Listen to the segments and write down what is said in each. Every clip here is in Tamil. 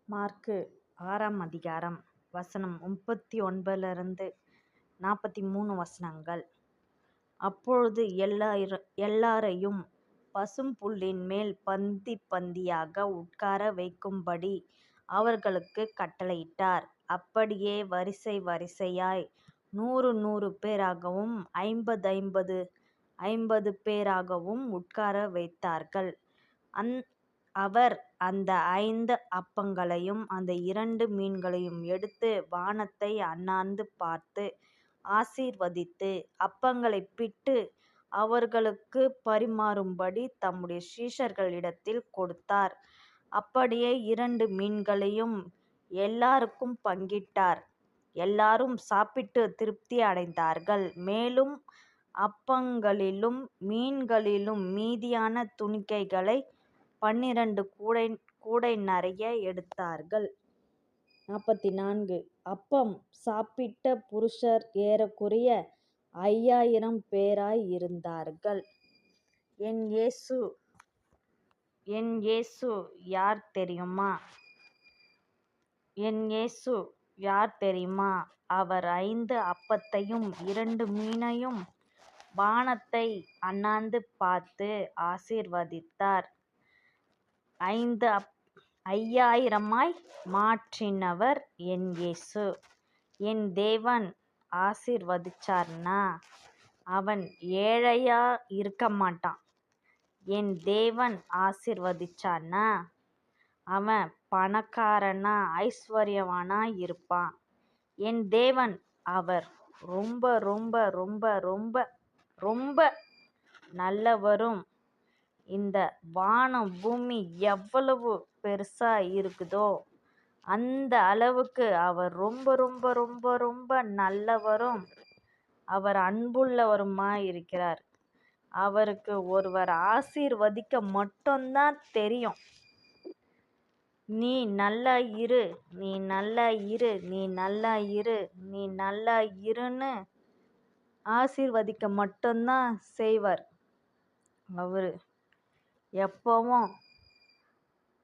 மாற்கு 6ஆம் அதிகாரம் வசனம் 39 43 வசனங்கள். அப்பொழுது எல்லாரையும் பசும்புல்லின் மேல் பந்தி பந்தியாக உட்கார வைக்கும்படி அவர்களுக்குக் கட்டளையிட்டார். அப்படியே வரிசை வரிசையாய் 100 பேராகவும் 50 பேராகவும் உட்கார வைத்தார்கள். அவர் அந்த 5 அப்பங்களையும் அந்த 2 மீன்களையும் எடுத்து வானத்தை அண்ணாந்து பார்த்து ஆசீர்வதித்து அப்பங்களைப் பிட்டு அவர்களுக்குப் பரிமாறும்படி தம்முடைய சீஷர்களிடத்தில் கொடுத்தார். அப்படியே 2 மீன்களையும் எல்லாருக்கும் பங்கிட்டார். எல்லாரும் சாப்பிட்டுத் திருப்தி அடைந்தார்கள். மேலும் அப்பங்களிலும் மீன்களிலும் மீதியான துணிக்கைகளை 12 கூடை நிறைய எடுத்தார்கள். 44 அப்பம் சாப்பிட்ட புருஷர் ஏறக்குறைய 5000 பேராய் இருந்தார்கள். என் இயேசு யார் தெரியுமா? அவர் 5 அப்பத்தையும் 2 மீனையும் வானத்தை அண்ணாந்து பார்த்து ஆசீர்வதித்தார். 5000 மாற்றினவர் என் இயேசு. என் தேவன் ஆசீர்வதிச்சார்னா அவன் ஏழையா இருக்க மாட்டான். என் தேவன் ஆசீர்வதிச்சான்னா அவன் பணக்காரனா ஐஸ்வர்யவானா இருப்பான். என் தேவன் அவர் ரொம்ப ரொம்ப ரொம்ப ரொம்ப ரொம்ப நல்லவரும். இந்த வானம் பூமி எவ்வளவு பெருசா இருக்குதோ அந்த அளவுக்கு அவர் ரொம்ப ரொம்ப ரொம்ப ரொம்ப நல்லவரும் அவர் அன்புள்ளவருமாய் இருக்கிறார். அவருக்கு ஒருவர் ஆசீர்வதிக்க மட்டும்தான் தெரியும். நீ நல்லா இரு, நீ நல்லா இரு, நீ நல்லா இரு, நீ நல்லா இருன்னு ஆசீர்வதிக்க மட்டும்தான் செய்வார். அவரு எப்பவும்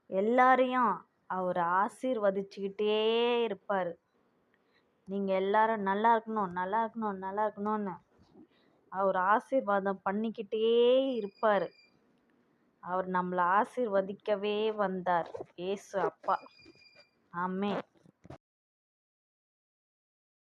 எல்லாரையும் அவர் ஆசீர்வதிச்சுக்கிட்டே இருப்பார். நீங்க எல்லாரும் நல்லா இருக்கணும் நல்லா இருக்கணும் நல்லா இருக்கணும்னு அவர் ஆசீர்வாதம் பண்ணிக்கிட்டே இருப்பார். அவர் நம்மளை ஆசீர்வதிக்கவே வந்தார். இயேசு அப்பா. ஆமென்.